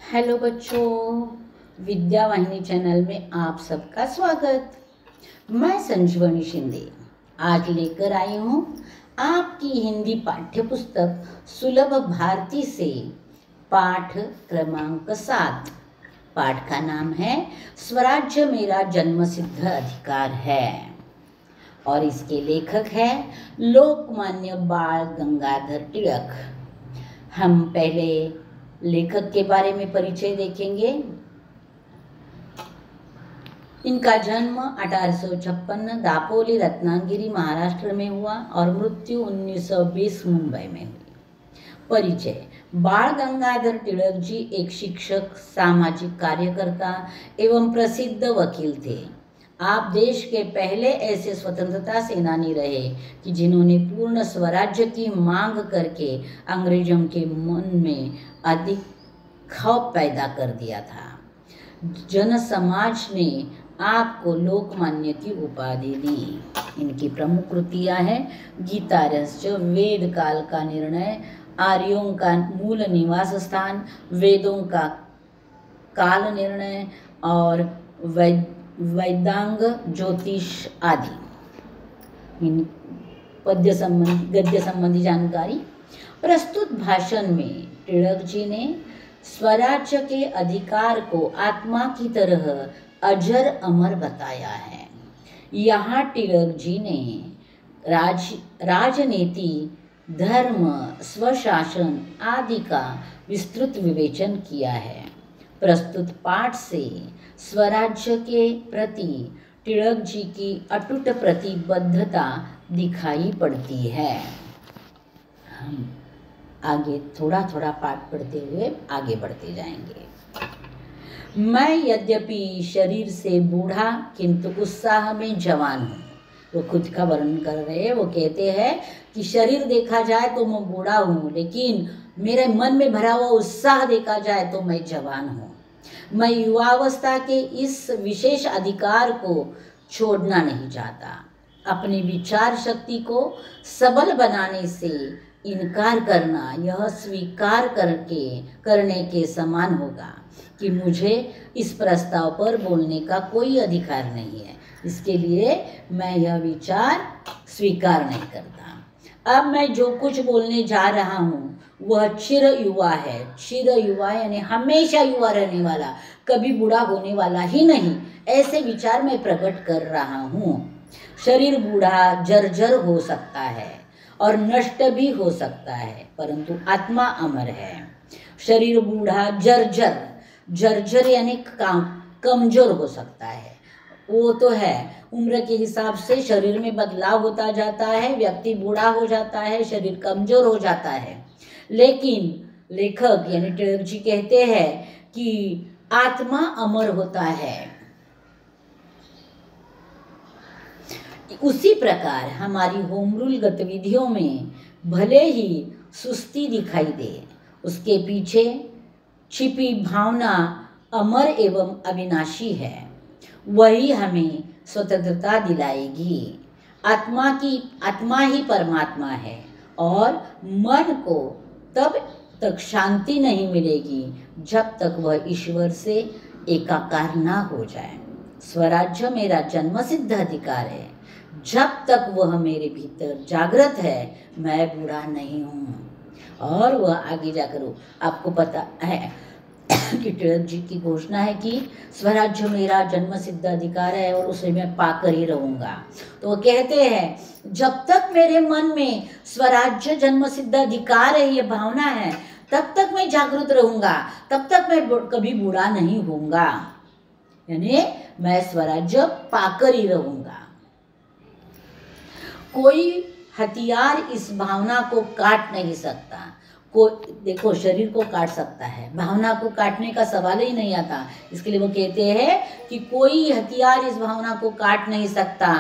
Hello बच्चों, विद्या वाहिनी channel में आप सबका स्वागत। मैं संजीवनी शिंदे आज लेकर आई हूँ आपकी हिंदी पाठ्य पुस्तक सुलभ भारती से पाठ क्रमांक 7। पाठ का नाम है स्वराज्य मेरा जन्मसिद्ध अधिकार है और इसके लेखक है लोकमान्य बाल गंगाधर तिलक। हम पहले लेखक के बारे में परिचय देखेंगे। इनका जन्म 1856 दापोली रत्नागिरी महाराष्ट्र में हुआ और मृत्यु 1920 मुंबई में हुई। परिचय: बाल गंगाधर तिलक जी एक शिक्षक, सामाजिक कार्यकर्ता एवं प्रसिद्ध वकील थे। आप देश के पहले ऐसे स्वतंत्रता सेनानी रहे कि जिन्होंने पूर्ण स्वराज्य की मांग करके अंग्रेजों के मन में अधिक खौफ पैदा कर दिया था। जन समाज ने आपको लोकमान्य की उपाधि दी। इनकी प्रमुख कृतियां हैं गीतारस, वेद काल का निर्णय, आर्यों का मूल निवास स्थान, वेदों का काल निर्णय और वेदांग ज्योतिष आदि। इन गद्य संबंधी जानकारी। प्रस्तुत भाषण में तिलक जी ने स्वराज्य के अधिकार को आत्मा की तरह अजर अमर बताया है। यहाँ तिलक जी ने राजनीति, धर्म, स्वशासन आदि का विस्तृत विवेचन किया है। प्रस्तुत पाठ से स्वराज्य के प्रति तिलक जी की अटूट प्रतिबद्धता दिखाई पड़ती है। हम आगे थोड़ा थोड़ा पाठ पढ़ते हुए आगे बढ़ते जाएंगे। मैं यद्यपि शरीर से बूढ़ा किंतु उत्साह में जवान हूँ। वो खुद का वर्णन कर रहे हैं। वो कहते हैं कि शरीर देखा जाए तो मैं बूढ़ा हूँ, लेकिन मेरे मन में भरा हुआ उत्साह देखा जाए तो मैं जवान हूँ। मैं युवावस्था के इस विशेष अधिकार को छोड़ना नहीं चाहता। अपनी विचार शक्ति को सबल बनाने से इनकार करना यह स्वीकार करने के समान होगा कि मुझे इस प्रस्ताव पर बोलने का कोई अधिकार नहीं है। इसके लिए मैं यह विचार स्वीकार नहीं करता। अब मैं जो कुछ बोलने जा रहा हूँ वह चिर युवा है। चिर युवा यानी हमेशा युवा रहने वाला, कभी बूढ़ा होने वाला ही नहीं, ऐसे विचार मैं प्रकट कर रहा हूँ। शरीर बूढ़ा जर्जर हो सकता है और नष्ट भी हो सकता है, परंतु आत्मा अमर है। शरीर बूढ़ा जर्जर यानी कमजोर हो सकता है, वो तो है। उम्र के हिसाब से शरीर में बदलाव होता जाता है, व्यक्ति बूढ़ा हो जाता है, शरीर कमजोर हो जाता है। लेकिन लेखक यानी तिलक जी कहते हैं कि आत्मा अमर होता है। उसी प्रकार हमारी होम रूल गतिविधियों में भले ही सुस्ती दिखाई दे, उसके पीछे छिपी भावना अमर एवं अविनाशी है। वही हमें स्वतंत्रता दिलाएगी। आत्मा ही परमात्मा है और मन को तब तक शांति नहीं मिलेगी जब तक वह ईश्वर से एकाकार ना हो जाए। स्वराज्य मेरा जन्मसिद्ध अधिकार है। जब तक वह मेरे भीतर जागृत है मैं बूढ़ा नहीं हूँ। और वह आगे जाकर आपको पता है कि तिलक जी की घोषणा है कि स्वराज्य मेरा जन्मसिद्ध अधिकार है और उसे मैं पाकर ही रहूँगा। तो वो कहते हैं जब तक मेरे मन में स्वराज्य जन्मसिद्ध अधिकार है, ये भावना है, तब तक मैं जागृत रहूँगा, तब तक मैं कभी बूढ़ा नहीं होऊंगा। यानी मैं स्वराज्य पाकर ही रहूँगा। कोई हथियार इस भावना को काट नहीं सकता। देखो, शरीर को काट सकता है, भावना को काटने का सवाल ही नहीं आता। इसके लिए वो कहते हैं कि कोई हथियार इस भावना को काट नहीं सकता,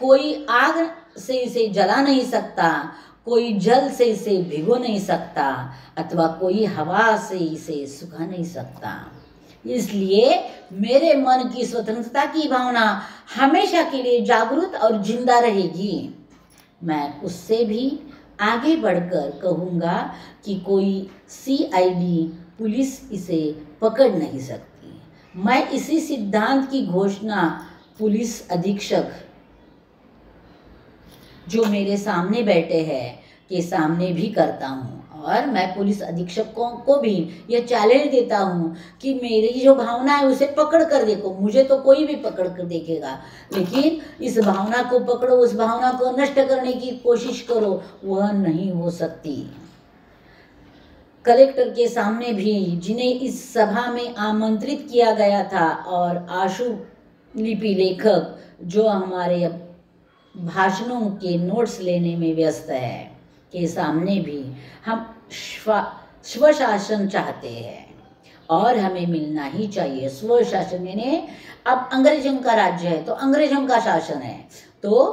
कोई आग से इसे जला नहीं सकता, कोई जल से इसे भिगो नहीं सकता, अथवा कोई हवा से इसे सुखा नहीं सकता। इसलिए मेरे मन की स्वतंत्रता की भावना हमेशा के लिए जागृत और जिंदा रहेगी। मैं उससे भी आगे बढ़कर कहूँगा कि कोई CID पुलिस इसे पकड़ नहीं सकती। मैं इसी सिद्धांत की घोषणा पुलिस अधीक्षक जो मेरे सामने बैठे हैं के सामने भी करता हूँ, और मैं पुलिस अधीक्षकों को भी यह चैलेंज देता हूँ कि मेरी जो भावना है उसे पकड़ कर देखो। मुझे तो कोई भी पकड़ कर देखेगा, लेकिन इस भावना को पकड़ो, उस भावना को नष्ट करने की कोशिश करो, वह नहीं हो सकती। कलेक्टर के सामने भी, जिन्हें इस सभा में आमंत्रित किया गया था, और आशु लिपि लेखक जो हमारे भाषणों के नोट्स लेने में व्यस्त है, के सामने भी हम स्वशासन चाहते हैं, और हमें मिलना ही चाहिए। स्वशासन यानी अब अंग्रेजों का राज्य है तो अंग्रेजों का शासन है, तो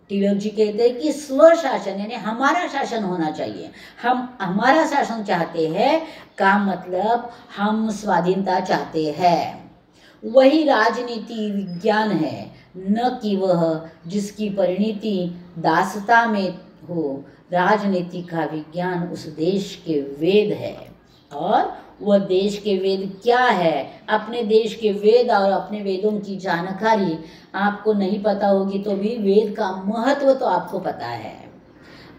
तिलक जी कहते हैं कि स्वशासन यानी हमारा शासन होना चाहिए। हम हमारा शासन चाहते हैं का मतलब हम स्वाधीनता चाहते हैं। वही राजनीति विज्ञान है, न कि वह जिसकी परिणति दासता में हो। राजनीति का विज्ञान उस देश के वेद है, और वह देश के वेद क्या है? अपने देश के वेद और अपने वेदों की जानकारी आपको नहीं पता होगी तो भी वेद का महत्व तो आपको पता है।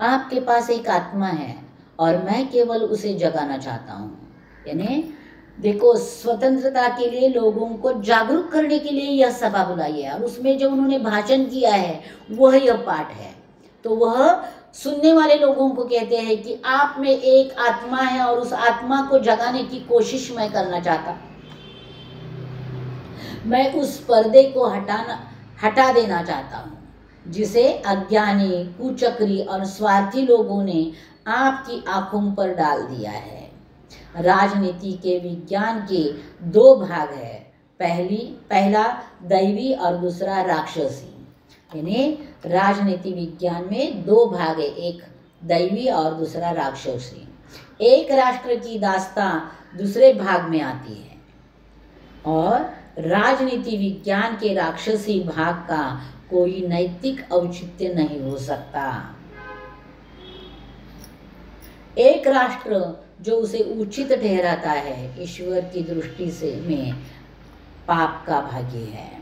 आपके पास एक आत्मा है और मैं केवल उसे जगाना चाहता हूँ। यानी देखो, स्वतंत्रता के लिए लोगों को जागरूक करने के लिए यह सभा बुलाई है, और उसमें जो उन्होंने भाषण किया है वह यह पाठ है। तो वह सुनने वाले लोगों को कहते हैं कि आप में एक आत्मा है और उस आत्मा को जगाने की कोशिश मैं करना चाहता। मैं उस पर्दे को हटा देना चाहता हूँ जिसे अज्ञानी, कुचक्री और स्वार्थी लोगों ने आपकी आंखों पर डाल दिया है। राजनीति के विज्ञान के दो भाग है, पहला दैवी और दूसरा राक्षसी। यानी राजनीति विज्ञान में दो भाग है, एक दैवी और दूसरा राक्षसी। एक राष्ट्र की दास्तां दूसरे भाग में आती है, और राजनीति विज्ञान के राक्षसी भाग का कोई नैतिक औचित्य नहीं हो सकता। एक राष्ट्र जो उसे उचित ठहराता है, ईश्वर की दृष्टि से में पाप का भागी है।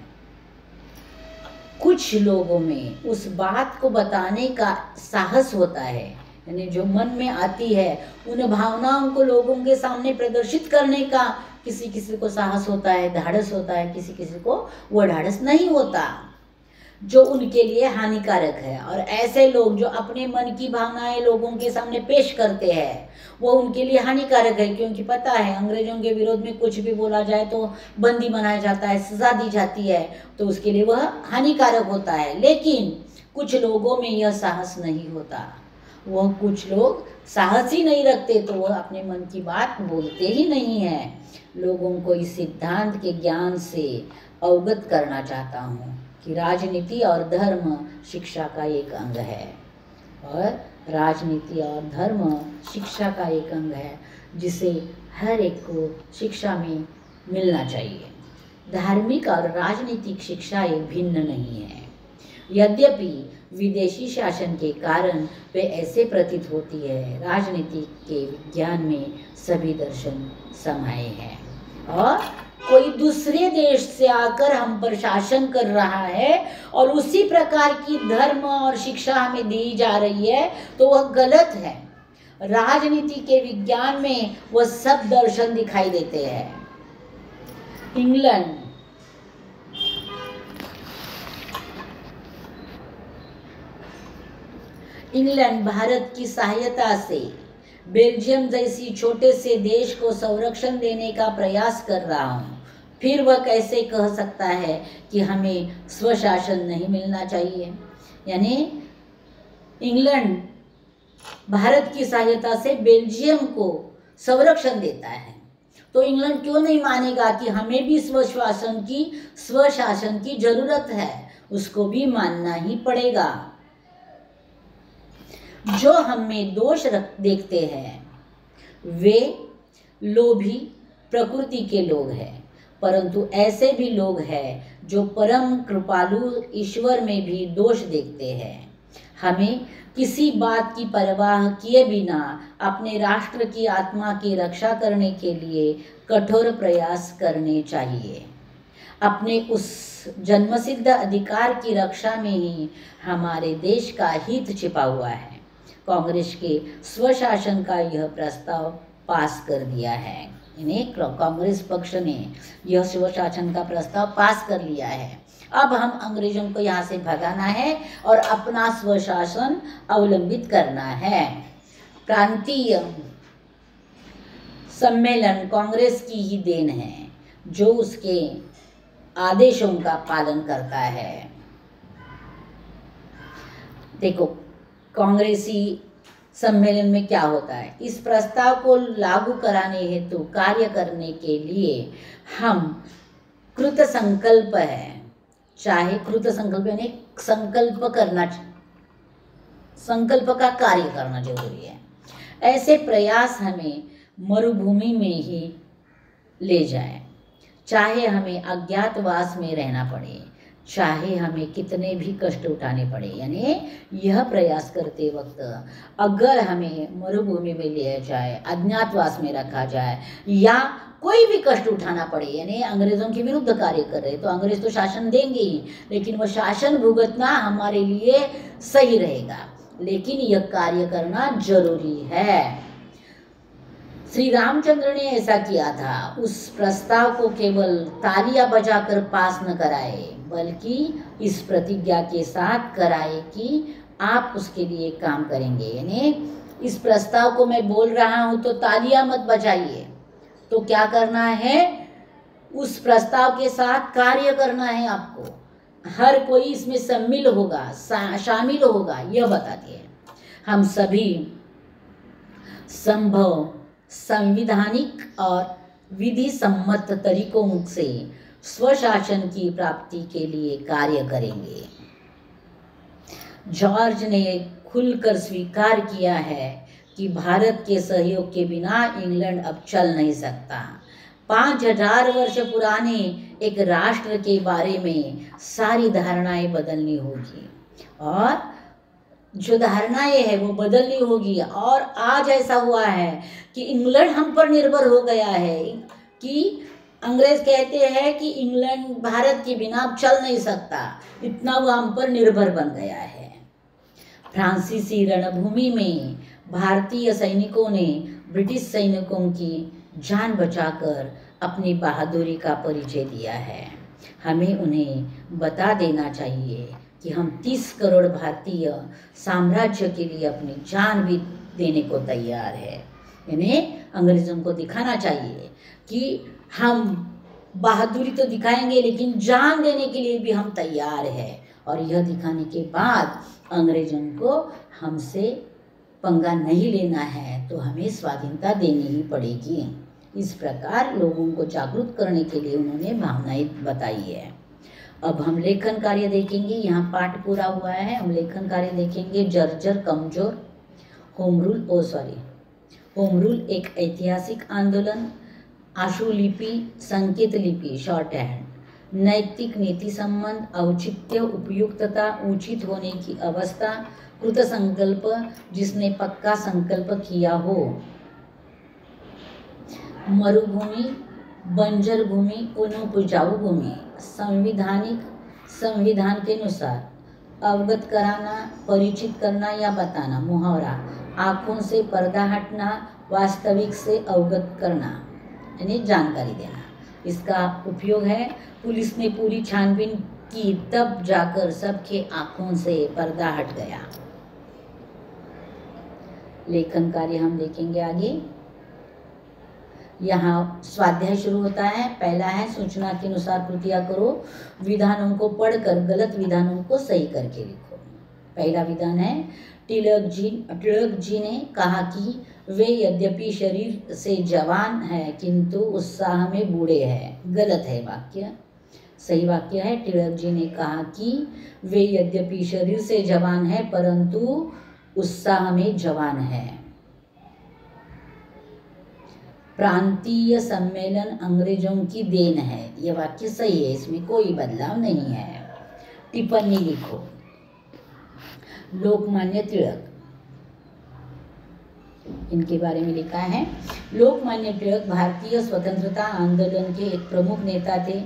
कुछ लोगों में उस बात को बताने का साहस होता है, यानी जो मन में आती है उन भावनाओं को लोगों के सामने प्रदर्शित करने का किसी किसी को साहस होता है, धाड़स होता है, किसी किसी को वो धाड़स नहीं होता, जो उनके लिए हानिकारक है। और ऐसे लोग जो अपने मन की भावनाएं लोगों के सामने पेश करते हैं वो उनके लिए हानिकारक है, क्योंकि पता है अंग्रेजों के विरोध में कुछ भी बोला जाए तो बंदी बनाया जाता है, सजा दी जाती है, तो उसके लिए वह हानिकारक होता है। लेकिन कुछ लोगों में यह साहस नहीं होता, वह कुछ लोग साहस ही नहीं रखते, तो वह अपने मन की बात बोलते ही नहीं है। लोगों को इस सिद्धांत के ज्ञान से अवगत करना चाहता हूँ कि राजनीति और धर्म शिक्षा का एक अंग है, और राजनीति और धर्म शिक्षा का एक अंग है जिसे हर एक को शिक्षा में मिलना चाहिए। धार्मिक और राजनीतिक शिक्षाएं भिन्न नहीं है, यद्यपि विदेशी शासन के कारण वे ऐसे प्रतीत होती है। राजनीति के विज्ञान में सभी दर्शन समाये हैं, और कोई दूसरे देश से आकर हम पर शासन कर रहा है और उसी प्रकार की धर्म और शिक्षा हमें दी जा रही है, तो वह गलत है। राजनीति के विज्ञान में वह सब दर्शन दिखाई देते हैं। इंग्लैंड भारत की सहायता से बेल्जियम जैसी छोटे से देश को संरक्षण देने का प्रयास कर रहा हूँ, फिर वह कैसे कह सकता है कि हमें स्वशासन नहीं मिलना चाहिए? यानी इंग्लैंड भारत की सहायता से बेल्जियम को संरक्षण देता है, तो इंग्लैंड क्यों नहीं मानेगा कि हमें भी स्वशासन की जरूरत है? उसको भी मानना ही पड़ेगा। जो हम में दोष देखते हैं वे लोभी प्रकृति के लोग हैं, परंतु ऐसे भी लोग हैं जो परम कृपालु ईश्वर में भी दोष देखते हैं। हमें किसी बात की परवाह किए बिना अपने राष्ट्र की आत्मा की रक्षा करने के लिए कठोर प्रयास करने चाहिए। अपने उस जन्मसिद्ध अधिकार की रक्षा में ही हमारे देश का हित छिपा हुआ है। कांग्रेस के स्वशासन का यह प्रस्ताव पास कर दिया है। इन्हें कांग्रेस पक्ष ने यह स्वशासन का प्रस्ताव पास कर लिया है। अब हम अंग्रेजों को यहाँ से भगाना है और अपना स्वशासन अवलंबित करना है। प्रांतीय सम्मेलन कांग्रेस की ही देन है, जो उसके आदेशों का पालन करता है। देखो, कांग्रेसी सम्मेलन में क्या होता है, इस प्रस्ताव को लागू कराने हेतु कार्य करने के लिए हम कृत संकल्प है, चाहे कृत संकल्प यानी संकल्प करना, संकल्प का कार्य करना जरूरी है। ऐसे प्रयास हमें मरुभूमि में ही ले जाए, चाहे हमें अज्ञातवास में रहना पड़े, चाहे हमें कितने भी कष्ट उठाने पड़े। यानी यह प्रयास करते वक्त अगर हमें मरुभूमि में लिया जाए, अज्ञातवास में रखा जाए, या कोई भी कष्ट उठाना पड़े, यानी अंग्रेजों के विरुद्ध कार्य कर रहे, तो अंग्रेज तो शासन देंगे ही, लेकिन वह शासन भुगतना हमारे लिए सही रहेगा, लेकिन यह कार्य करना जरूरी है। श्री रामचंद्र ने ऐसा किया था। उस प्रस्ताव को केवल तालियां बजाकर पास न कराए, बल्कि इस प्रतिज्ञा के साथ कराए कि आप उसके लिए काम करेंगे। यानी इस प्रस्ताव को मैं बोल रहा हूं तो तालियां मत बजाइए, तो क्या करना है, उस प्रस्ताव के साथ कार्य करना है। आपको हर कोई इसमें शामिल होगा, शामिल होगा, यह बताती है। हम सभी संभव संविधानिक और विधि सम्मत तरीकों से स्वशासन की प्राप्ति के लिए कार्य करेंगे। जॉर्ज ने खुलकर स्वीकार किया है कि भारत के सहयोग के बिना इंग्लैंड अब चल नहीं सकता। 5000 वर्ष पुराने एक राष्ट्र के बारे में सारी धारणाएं बदलनी होगी, और जो धारणाएं है वो बदलनी होगी। और आज ऐसा हुआ है कि इंग्लैंड हम पर निर्भर हो गया है, कि अंग्रेज कहते हैं कि इंग्लैंड भारत के बिना अब चल नहीं सकता, इतना वो हम पर निर्भर बन गया है। फ्रांसीसी रणभूमि में भारतीय सैनिकों ने ब्रिटिश सैनिकों की जान बचाकर अपनी बहादुरी का परिचय दिया है। हमें उन्हें बता देना चाहिए कि हम 30 करोड़ भारतीय साम्राज्य के लिए अपनी जान भी देने को तैयार है। इन्हें अंग्रेजों को दिखाना चाहिए कि हम बहादुरी तो दिखाएंगे, लेकिन जान देने के लिए भी हम तैयार हैं। और यह दिखाने के बाद अंग्रेजों को हमसे पंगा नहीं लेना है, तो हमें स्वाधीनता देनी ही पड़ेगी। इस प्रकार लोगों को जागरूक करने के लिए उन्होंने भावनाएं बताई है। अब हम लेखन कार्य देखेंगे। यहाँ पाठ पूरा हुआ है, हम लेखन कार्य देखेंगे। जर्जर कमजोर, होम रूल एक ऐतिहासिक आंदोलन, आशुलिपि संकेत लिपि शॉर्ट हैंड, नैतिक नीति संबंध, औचित्य उपयुक्तता, उचित होने की अवस्था, कृत संकल्प जिसने पक्का संकल्प किया हो, मरुभूमि, बंजर भूमि, अनुपजाऊ भूमि, संविधान के अनुसार, अवगत कराना, परिचित करना या बताना, मुहावरा, आँखों से पर्दा हटना, वास्तविक से अवगत करना, यानी जानकारी देना। इसका उपयोग है, पुलिस ने पूरी छानबीन की, तब जाकर सबके आँखों से पर्दा हट गया। लेखन कार्य हम देखेंगे आगे। यहाँ स्वाध्याय शुरू होता है। पहला है, सूचना के अनुसार कृतियाँ करो, विधानों को पढ़कर गलत विधानों को सही करके लिखो। पहला विधान है, तिलक जी ने कहा कि वे यद्यपि शरीर से जवान है किंतु उत्साह में बूढ़े हैं। गलत है वाक्य, सही वाक्य है, तिलक जी ने कहा कि वे यद्यपि शरीर से जवान है परंतु उत्साह में जवान है। प्रांतीय सम्मेलन अंग्रेजों की देन है, यह वाक्य सही है, इसमें कोई बदलाव नहीं है। टिप्पणी लिखो। लोकमान्य तिलक, इनके बारे में लिखा है। लोकमान्य तिलक भारतीय स्वतंत्रता आंदोलन के एक प्रमुख नेता थे।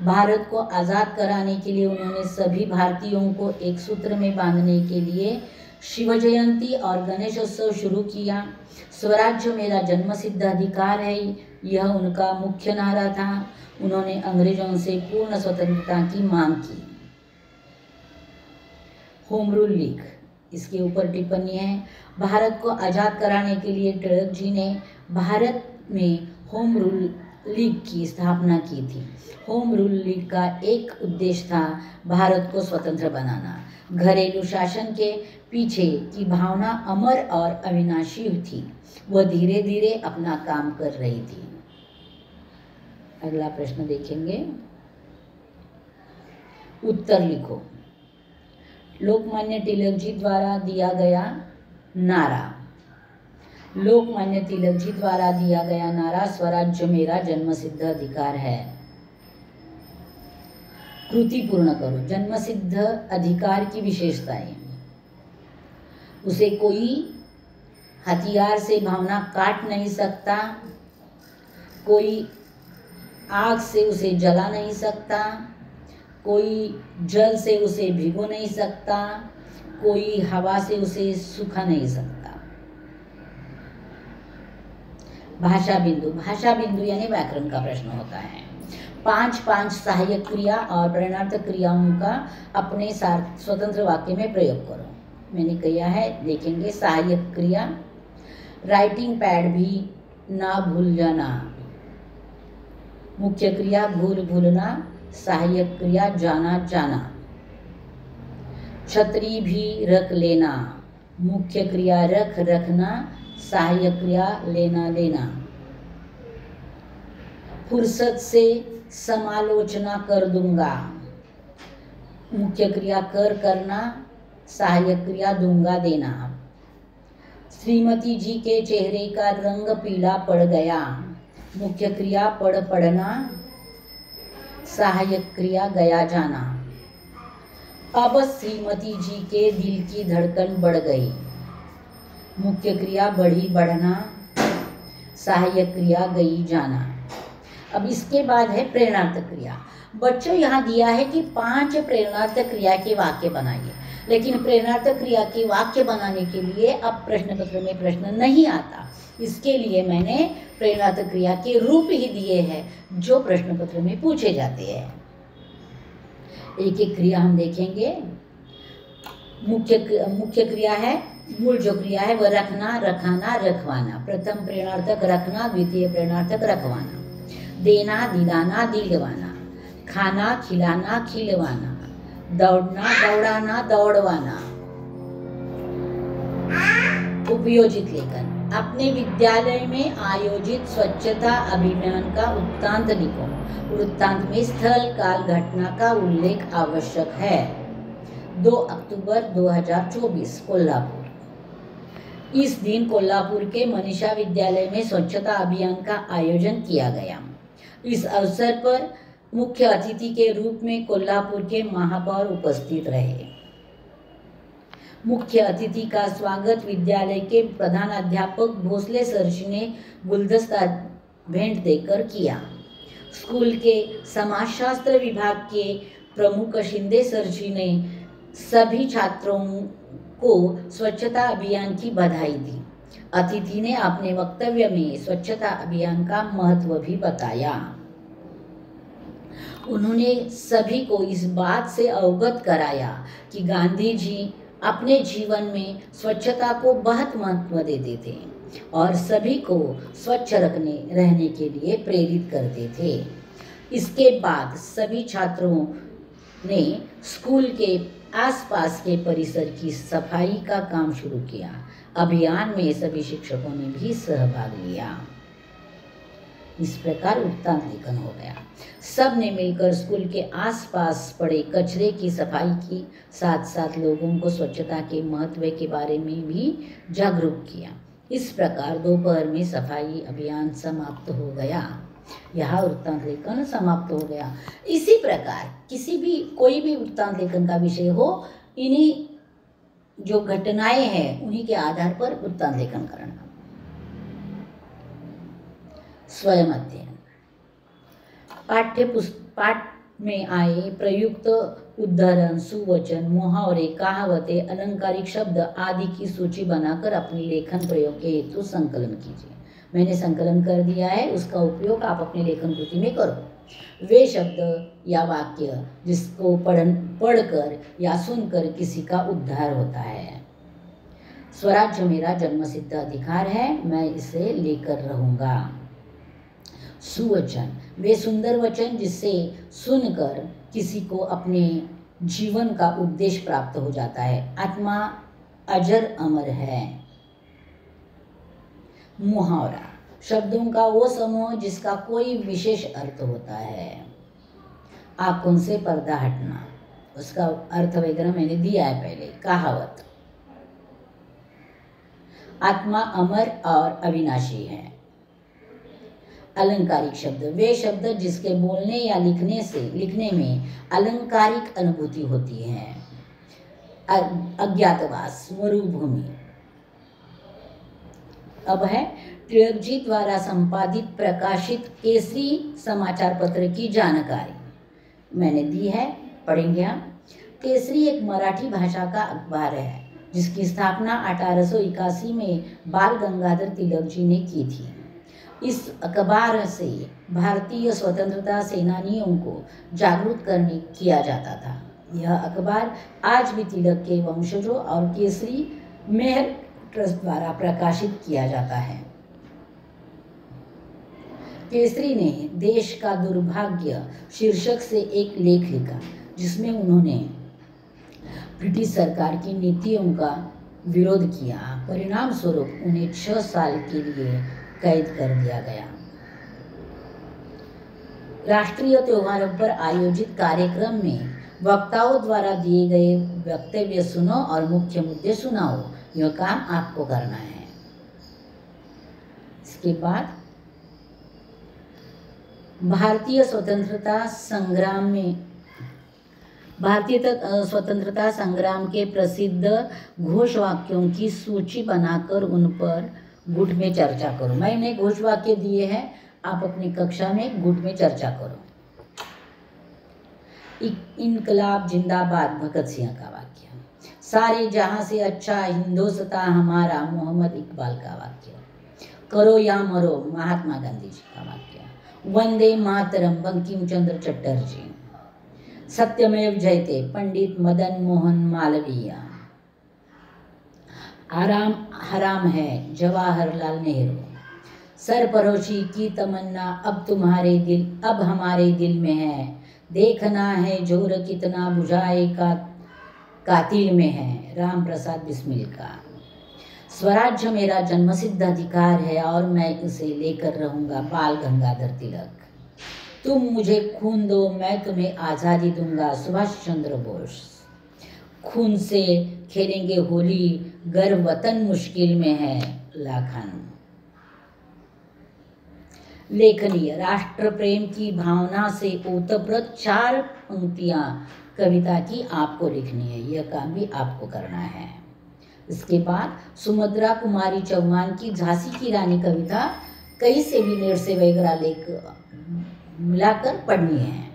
भारत को आज़ाद कराने के लिए उन्होंने सभी भारतीयों को एक सूत्र में बांधने के लिए शिव जयंती और गणेशोत्सव शुरू किया। स्वराज्य मेरा जन्मसिद्ध अधिकार है, यह उनका मुख्य नारा था। उन्होंने अंग्रेजों से पूर्ण स्वतंत्रता की मांग की। होम रूल लीग, इसके ऊपर टिप्पणी है। भारत को आज़ाद कराने के लिए तिलक जी ने भारत में होम रूल लीग की स्थापना की थी। होम रूल लीग का एक उद्देश्य था भारत को स्वतंत्र बनाना। घरेलू शासन के पीछे की भावना अमर और अविनाशी थी, वह धीरे धीरे अपना काम कर रही थी। अगला प्रश्न देखेंगे। उत्तर लिखो। लोकमान्य तिलक जी द्वारा दिया गया नारा। लोकमान्य तिलक जी द्वारा दिया गया नारा स्वराज्य मेरा जन्मसिद्ध अधिकार है। कृति पूर्ण करो। जन्मसिद्ध अधिकार की विशेषताएं। उसे कोई हथियार से भावना काट नहीं सकता, कोई आग से उसे जला नहीं सकता, कोई जल से उसे भिगो नहीं सकता, कोई हवा से उसे सुखा नहीं सकता। भाषा बिंदु। भाषा बिंदु यानी व्याकरण का प्रश्न होता है। 5 सहायक क्रिया और प्रेरणार्थक क्रियाओं का अपने स्वतंत्र वाक्य में प्रयोग करो। मैंने किया है, देखेंगे। सहायक क्रिया, राइटिंग पैड भी ना भूल जाना। मुख्य क्रिया, भूल भूलना। सहायक क्रिया, जाना जाना। छतरी भी रख लेना। मुख्य क्रिया, रख रखना। सहायक क्रिया, लेना लेना। फुर्सत से समालोचना कर दूंगा। मुख्य क्रिया, कर करना। सहायक क्रिया, दूंगा देना। श्रीमती जी के चेहरे का रंग पीला पड़ गया। मुख्य क्रिया, पड़ पड़ना। सहायक क्रिया, गया जाना। अब श्रीमती जी के दिल की धड़कन बढ़ गई। मुख्य क्रिया, बढ़ी बढ़ना। सहायक क्रिया, गई जाना। अब इसके बाद है प्रेरणार्थक क्रिया। बच्चों, यहाँ दिया है कि 5 प्रेरणार्थक क्रिया के वाक्य बनाइए, लेकिन प्रेरणार्थक क्रिया के वाक्य बनाने के लिए अब प्रश्न पत्र में प्रश्न नहीं आता। इसके लिए मैंने प्रेरणार्थक क्रिया के रूप ही दिए हैं जो प्रश्न पत्र में पूछे जाते हैं। एक एक क्रिया हम देखेंगे। मुख्य क्रिया है, मूल जो क्रिया है वह रखना, रखाना, रखवाना। प्रथम प्रेरणार्थक रखना, द्वितीय प्रेरणार्थक रखवाना। देना, दिलाना, दिलवाना। खाना, खिलाना, खिलवाना। दौड़ना, दौड़ाना, दौड़वाना। उपयोजित लेखन। अपने विद्यालय में आयोजित स्वच्छता अभियान का वृत्तांत लिखो। वृत्तांत में स्थल, काल, घटना का उल्लेख आवश्यक है। 2 अक्टूबर 2024, कोल्हापुर। इस दिन कोल्हापुर के मनीषा विद्यालय में स्वच्छता अभियान का आयोजन किया गया। इस अवसर पर मुख्य अतिथि के रूप में कोल्हापुर के महापौर उपस्थित रहे। मुख्य अतिथि का स्वागत विद्यालय के प्रधानाध्यापक भोसले सर जी ने गुलदस्ता भेंट देकर किया। स्कूल के समाजशास्त्र विभाग के प्रमुख शिंदे सर जी ने सभी छात्रों को स्वच्छता अभियान की बधाई दी। अतिथि ने अपने वक्तव्य में स्वच्छता अभियान का महत्व भी बताया। उन्होंने सभी को इस बात से अवगत कराया कि गांधी जी अपने जीवन में स्वच्छता को बहुत महत्व देते थे और सभी को स्वच्छ रहने के लिए प्रेरित करते थे। इसके बाद सभी छात्रों ने स्कूल के आसपास के परिसर की सफाई का काम शुरू किया। अभियान में सभी शिक्षकों ने भी सहभाग लिया। इस प्रकार वृत्तांत लेखन हो गया। सब ने मिलकर स्कूल के आसपास पड़े कचरे की सफाई की, साथ साथ लोगों को स्वच्छता के महत्व के बारे में भी जागरूक किया। इस प्रकार दोपहर में सफाई अभियान समाप्त हो गया। यह वृत्तांत लेखन समाप्त हो गया। इसी प्रकार कोई भी वृत्तांत लेखन का विषय हो, इन्हीं जो घटनाएं हैं उन्हीं के आधार पर वृत्तांत लेखन करना। स्वयं अध्ययन। पाठ में आए प्रयुक्त उद्धरण, सुवचन, मुहावरे, कहावतें, अलंकारिक शब्द आदि की सूची बनाकर अपने लेखन प्रयोग के हेतु संकलन कीजिए। मैंने संकलन कर दिया है, उसका उपयोग आप अपने लेखन कृति में करो। वे शब्द या वाक्य जिसको पढ़कर या सुनकर किसी का उद्धार होता है। स्वराज्य मेरा जन्मसिद्ध अधिकार है, मैं इसे लेकर रहूंगा। सुवचन, वे सुंदर वचन जिससे सुनकर किसी को अपने जीवन का उद्देश्य प्राप्त हो जाता है। आत्मा अजर अमर है। मुहावरा, शब्दों का वो समूह जिसका कोई विशेष अर्थ होता है। आंखों से पर्दा हटना, उसका अर्थ वगैरह मैंने दिया है पहले। कहावत, आत्मा अमर और अविनाशी है। अलंकारिक शब्द, वे शब्द जिसके बोलने या लिखने में अलंकारिक अनुभूति होती है। अज्ञातवास, मरुभूमि। अब है टिळक जी द्वारा संपादित प्रकाशित केसरी समाचार पत्र की जानकारी मैंने दी है, पढ़ेंगे हम। केसरी एक मराठी भाषा का अखबार है जिसकी स्थापना 1881 में बाल गंगाधर तिलक जी ने की थी। इस अखबार से भारतीय स्वतंत्रता सेनानियों को जागरूक किया जाता था। यह अखबार आज भी तिलक के वंशजों और केसरी मेहर ट्रस्ट द्वारा प्रकाशित किया जाता है। केसरी ने देश का दुर्भाग्य शीर्षक से एक लेख लिखा जिसमें उन्होंने ब्रिटिश सरकार की नीतियों का विरोध किया। परिणाम स्वरूप उन्हें 6 साल के लिए कैद कर दिया गया। राष्ट्रीय त्योहारों पर आयोजित कार्यक्रम में वक्ताओं द्वारा दिए गए वक्तव्य सुनो और मुख्य मुद्दे सुनाओ, यह काम आपको करना है। इसके बाद भारतीय स्वतंत्रता संग्राम के प्रसिद्ध घोषवाक्यों की सूची बनाकर उन पर गुट में चर्चा करो। मैंने घोषवाक्य दिए हैं, आप अपनी कक्षा में गुट में चर्चा करो। इनकलाब जिंदाबाद, भगत सिंह का वाक्य। सारे जहां से अच्छा हिंदुस्तान हमारा, मोहम्मद इकबाल का वाक्य। करो या मरो, महात्मा गांधी जी का वाक्य। वंदे मातरम, बंकिम चंद्र चटर्जी। सत्यमेव जयते, पंडित मदन मोहन मालवीय। आराम हराम है, जवाहरलाल नेहरू। सरफरोशी की तमन्ना अब हमारे दिल में है। देखना है जोर कितना बुझाए का कातिल में है, राम प्रसाद बिस्मिल का। स्वराज्य मेरा जन्मसिद्ध अधिकार है और मैं इसे लेकर रहूंगा, बाल गंगाधर तिलक। तुम मुझे खून दो, मैं तुम्हें आज़ादी दूंगा, सुभाष चंद्र बोस। खून से खेलेंगे होली, गर वतन मुश्किल में है, लाखन। लेखनीय, राष्ट्र प्रेम की भावना से ओतप्रोत 4 पंक्तियां कविता की आपको लिखनी है, यह काम भी आपको करना है। इसके बाद सुमद्रा कुमारी चौहान की झांसी की रानी कविता कई से भी नेर से वगैरह मिलाकर पढ़नी है।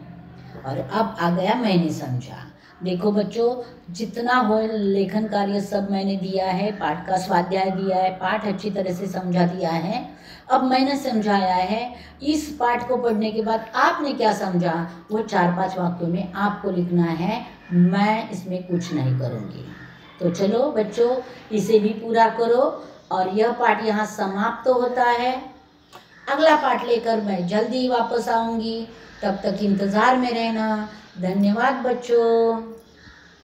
और अब आ गया मैंने समझा। देखो बच्चों, जितना हो लेखन कार्य सब मैंने दिया है, पाठ का स्वाध्याय दिया है, पाठ अच्छी तरह से समझा दिया है। अब मैंने समझाया है, इस पाठ को पढ़ने के बाद आपने क्या समझा वो 4-5 वाक्यों में आपको लिखना है। मैं इसमें कुछ नहीं करूँगी। तो चलो बच्चों, इसे भी पूरा करो। और यह पाठ यहाँ समाप्त होता है। अगला पाठ लेकर मैं जल्दी वापस आऊँगी, तब तक इंतज़ार में रहना। धन्यवाद बच्चों।